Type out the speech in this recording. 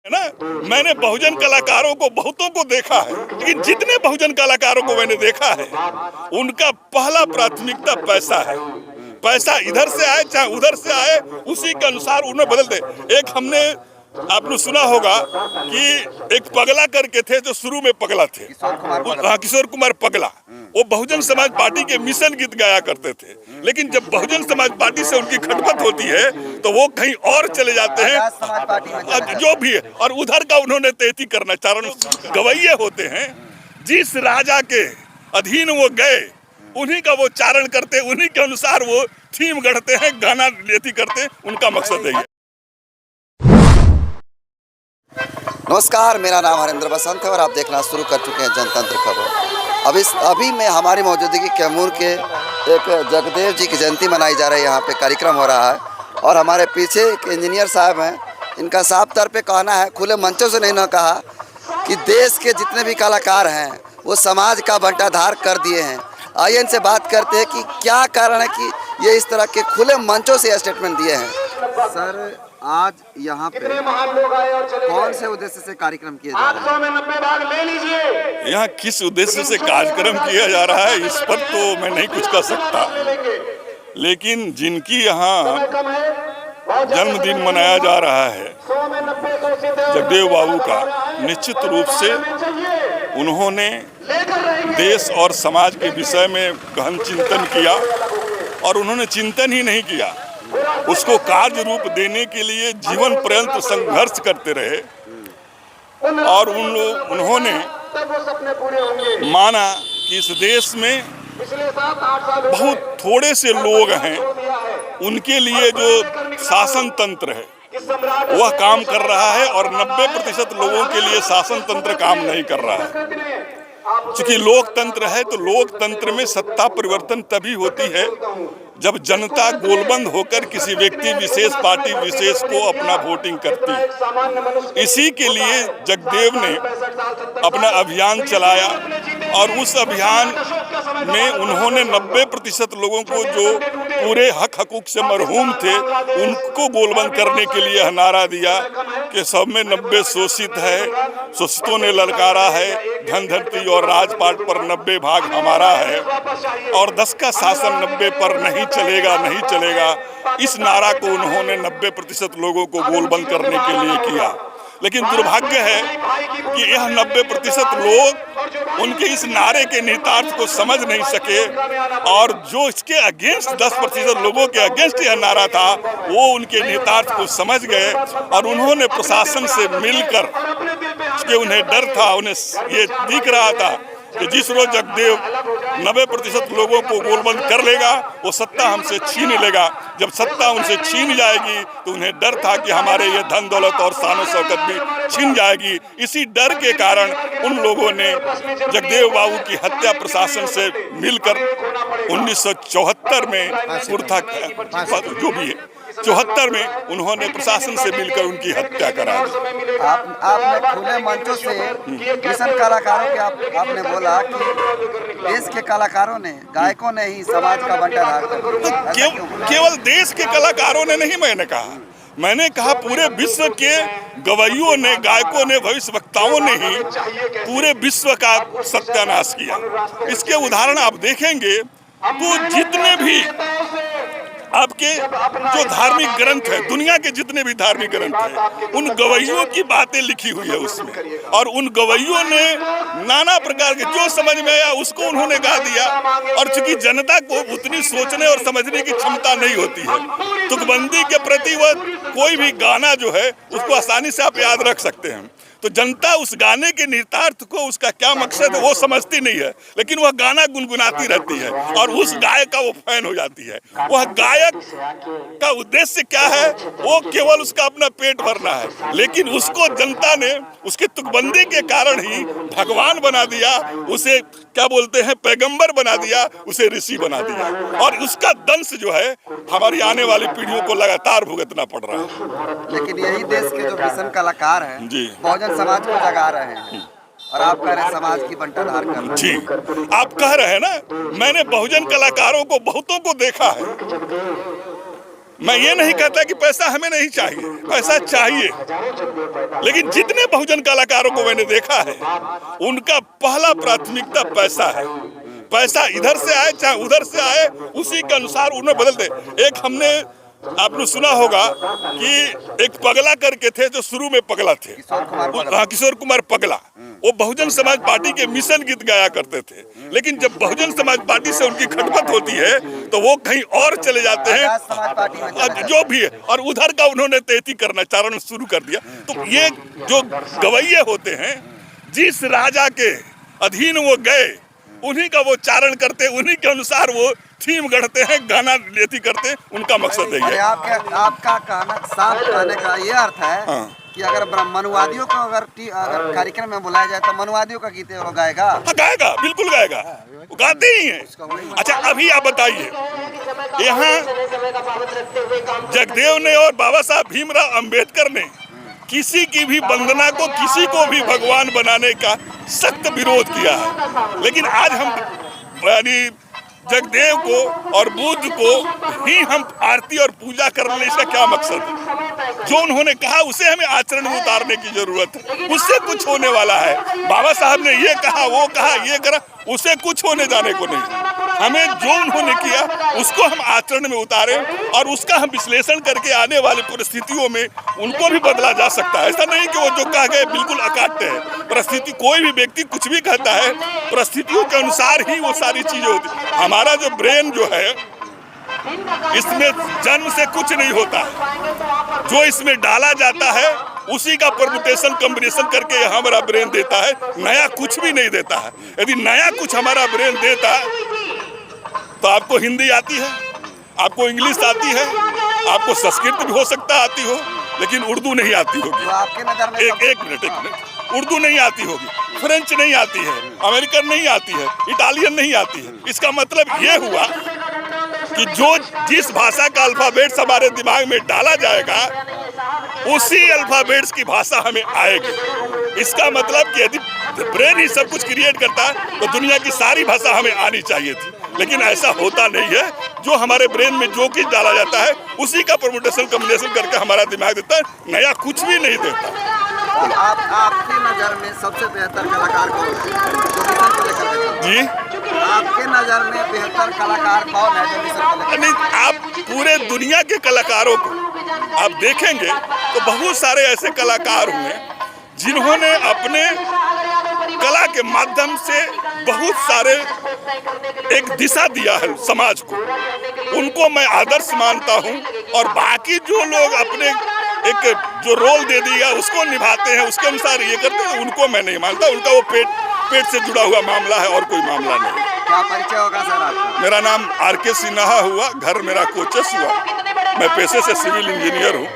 है ना। मैंने बहुजन कलाकारों को बहुतों को देखा है, लेकिन जितने बहुजन कलाकारों को मैंने देखा है उनका पहला प्राथमिकता पैसा है। पैसा इधर से आए चाहे उधर से आए, उसी के अनुसार उन्हें बदल दे। एक हमने आपने सुना होगा कि एक पगला करके थे जो शुरू में पगला थे, किशोर कुमार पगला। वो बहुजन समाज पार्टी के मिशन गीत गाया करते थे, लेकिन जब बहुजन समाज पार्टी से उनकी खटपट होती है तो वो कहीं और चले जाते हैं, जो भी है। और उधर का उन्होंने तैती करना चारण गवैये होते हैं। जिस राजा के अधीन वो गए उन्हीं का वो चारण करते, उन्हीं के अनुसार वो थीम गढ़ते हैं, गाना लेती करते, उनका मकसद है ये। नमस्कार, मेरा नाम हरेंद्र बसंत है और आप देखना शुरू कर चुके हैं जनतंत्र खबर। अभी में हमारी मौजूदगी कैमूर के एक जगदेव जी की जयंती मनाई जा रही है। यहाँ पे कार्यक्रम हो रहा है और हमारे पीछे एक इंजीनियर साहब हैं। इनका साफ तौर पे कहना है, खुले मंचों से नहीं ना कहा, कि देश के जितने भी कलाकार हैं वो समाज का बंटाधार कर दिए हैं। आइए इनसे बात करते हैं कि क्या कारण है कि ये इस तरह के खुले मंचों से स्टेटमेंट दिए हैं। सर, आज यहाँ पे कौन से उद्देश्य से कार्यक्रम किया जा रहा है? यहाँ किस उद्देश्य से कार्यक्रम किया जा रहा है इस पर तो मैं नहीं कुछ कह सकता, लेकिन जिनकी यहाँ जन्मदिन मनाया जा रहा है जगदेव बाबू का, निश्चित रूप से उन्होंने देश और समाज के विषय में गहन चिंतन किया। और उन्होंने चिंतन ही नहीं किया, उसको कार्य रूप देने के लिए जीवन पर्यंत संघर्ष करते रहे। और उन्होंने माना कि इस देश में बहुत थोड़े से लोग हैं, उनके लिए जो शासन तंत्र है वह काम कर रहा है और 90% लोगों के लिए शासन तंत्र काम नहीं कर रहा है। चूंकि लोकतंत्र है तो लोकतंत्र में सत्ता परिवर्तन तभी होती है जब जनता गोलबंद होकर किसी व्यक्ति विशेष, पार्टी विशेष को अपना वोटिंग करती है। इसी के लिए जगदेव ने अपना अभियान चलाया और उस अभियान में उन्होंने 90% लोगों को, जो पूरे हक हकूक से मरहूम थे, उनको गोलबंद करने के लिए नारा दिया कि सब में 90 शोषित है, शोषितों ने ललकारा है, धन धरती और राजपाट पर 90 भाग हमारा है और 10 का शासन 90 पर नहीं चलेगा, नहीं चलेगा। इस नारा को उन्होंने 90% लोगों को गोलबंद करने के लिए किया। लेकिन दुर्भाग्य है कि यह 90% लोग उनके इस नारे के निहितार्थ को समझ नहीं सके और जो इसके अगेंस्ट 10% लोगों के अगेंस्ट यह नारा था वो उनके निहितार्थ को समझ गए और उन्होंने प्रशासन से मिलकर, कि उन्हें डर था, उन्हें ये दिख रहा था कि जिस रोज जगदेव 90% लोगों को गोलबंद कर लेगा वो सत्ता हमसे छीन लेगा। जब सत्ता उनसे छीन जाएगी तो उन्हें डर था कि हमारे ये धन दौलत और शान शौकत भी छीन जाएगी। इसी डर के कारण उन लोगों ने जगदेव बाबू की हत्या प्रशासन से मिलकर 1974 में जो भी है 74 में उन्होंने प्रशासन से मिलकर उनकी हत्या करा दी। आपने खुले मंचों से मिशन कलाकारों के आपने बोला कि देश के कलाकारों ने, गायकों ने ही समाज का बंटाधार कर दिया। केवल देश के कलाकारों ने नहीं, मैंने कहा पूरे विश्व के गवैयों ने, गायकों ने, भविष्यवक्ताओं ने ही पूरे विश्व का सत्यानाश किया। इसके उदाहरण आप देखेंगे तो जितने भी आपके जो धार्मिक ग्रंथ है, दुनिया के जितने भी धार्मिक ग्रंथ हैं, उन गवैयों की बातें लिखी हुई है उसमें। और उन गवैयों ने नाना प्रकार के जो समझ में आया उसको उन्होंने गा दिया। और चूंकि जनता को उतनी सोचने और समझने की क्षमता नहीं होती है, तुकबंदी के प्रति वह कोई भी गाना जो है उसको आसानी से आप याद रख सकते हैं। तो जनता उस गाने के निहितार्थ को, उसका क्या मकसद है वो समझती नहीं है, लेकिन वह गाना गुनगुनाती रहती है और उस गायक का वो फैन हो जाती है। वह गायक का उद्देश्य क्या है? वो केवल उसका अपना पेट भरना है, लेकिन उसको जनता ने उसके तुकबंदी के कारण ही भगवान बना दिया, उसे क्या बोलते हैं, पैगंबर बना दिया, उसे ऋषि बना दिया। और उसका दंश जो है हमारी आने वाली पीढ़ियों को लगातार भुगतना पड़ रहा है। लेकिन यही देश के जो मिशन कलाकार हैं जी, बहुजन समाज को जगा रहे हैं और आप कह रहे हैं समाज की बंटाधार कर रहे हैं। जी, आप कह रहे हैं ना, मैंने बहुजन कलाकारों को बहुतों को देखा है, मैं ये नहीं कहता कि पैसा हमें नहीं चाहिए, पैसा चाहिए, लेकिन जितने बहुजन कलाकारों को मैंने देखा है उनका पहला प्राथमिकता पैसा है। पैसा इधर से आए चाहे उधर से आए, उसी के अनुसार उन्हें बदलते। एक हमने आपने सुना होगा कि एक पगला करके थे जो शुरू में पगला थे, किशोर कुमार पगला। वो बहुजन समाज पार्टी के मिशन गीत गाया करते थे, लेकिन जब बहुजन समाज पार्टी से उनकी खटपट होती है तो वो कहीं और चले जाते हैं, जो भी है, और उधर का उन्होंने तैती करना चारण शुरू कर दिया। तो ये जो गवैये होते हैं, जिस राजा के अधीन वो गए उन्हीं का वो चारण करते, उन्हीं के अनुसार वो थीम गढ़ते हैं, गाना लेती करते हैं, उनका मकसद है। आपका कहना, साफ कहने का ये अर्थ है कि अगर मनुवादियों को अगर कार्यक्रम में बुलाया जाए तो मनुवादियों का गीत वो गाएगा? हाँ, गाएगा, बिल्कुल गाएगा, वो गाते ही हैं। अच्छा, अभी आप बताइए, यहाँ जगदेव ने और बाबा साहब भीमराव अंबेडकर ने किसी की भी वंदना को, किसी को भी भगवान बनाने का सख्त विरोध किया है, लेकिन आज हम यानी जगदेव को और बुद्ध को ही हम आरती और पूजा करने, इसका क्या मकसद है? जो उन्होंने कहा उसे हमें आचरण में उतारने की जरूरत है, उससे कुछ होने वाला है। बाबा साहब ने ये कहा, वो कहा, ये करा, उसे कुछ होने जाने को नहीं। हमें जो उन्होंने किया उसको हम आचरण में उतारें और उसका हम विश्लेषण करके आने वाली परिस्थितियों में उनको भी बदला जा सकता है। ऐसा नहीं कि वो जो कह गए बिल्कुल अकाट्य है। परिस्थिति, कोई भी व्यक्ति कुछ भी कहता है, परिस्थितियों के अनुसार ही वो सारी चीजें होती। हमारा जो ब्रेन जो है, इसमें जन्म से कुछ नहीं होता है, जो इसमें डाला जाता है उसी का परमुटेशन कॉम्बिनेशन करके हमारा ब्रेन देता है, नया कुछ भी नहीं देता है। यदि नया कुछ हमारा ब्रेन देता तो आपको हिंदी आती है, आपको इंग्लिश आती है, आपको संस्कृत भी हो सकता आती हो, लेकिन उर्दू नहीं आती होगी। आपके नजर में एक मिनट, उर्दू नहीं आती होगी, फ्रेंच नहीं आती है, अमेरिकन नहीं आती है, इटालियन नहीं आती है। इसका मतलब ये हुआ कि जो जिस भाषा का अल्फाबेट्स हमारे दिमाग में डाला जाएगा उसी अल्फाबेट्स की भाषा हमें आएगी। इसका मतलब कि यदि ब्रेन ही सब कुछ क्रिएट करता है तो दुनिया की सारी भाषा हमें आनी चाहिए थी, लेकिन ऐसा होता नहीं है। जो हमारे ब्रेन में जो कुछ डाला जाता है उसी का परमुटेशन कॉम्बिनेशन करके हमारा दिमाग देता है, नया कुछ भी नहीं देता। तो आपकी नज़र में सबसे बेहतर कलाकार कौन है? जी, आपके नज़र में बेहतर कलाकार कौन है? नहीं, आप पूरे दुनिया के कलाकारों को आप देखेंगे तो बहुत सारे ऐसे कलाकार हुए जिन्होंने अपने कला के माध्यम से बहुत सारे एक दिशा दिया है समाज को। उनको मैं आदर्श मानता हूँ, और बाकी जो लोग अपने एक जो रोल दे दिया उसको निभाते हैं, उसके अनुसार ये करते हैं, उनको मैं नहीं मानता। उनका वो पेट से जुड़ा हुआ मामला है और कोई मामला नहीं। क्या परिचय होगा सर आपका? मेरा नाम RK सिन्हा हुआ, घर मेरा कोचस हुआ, मैं पेशे से सिविल इंजीनियर हूँ।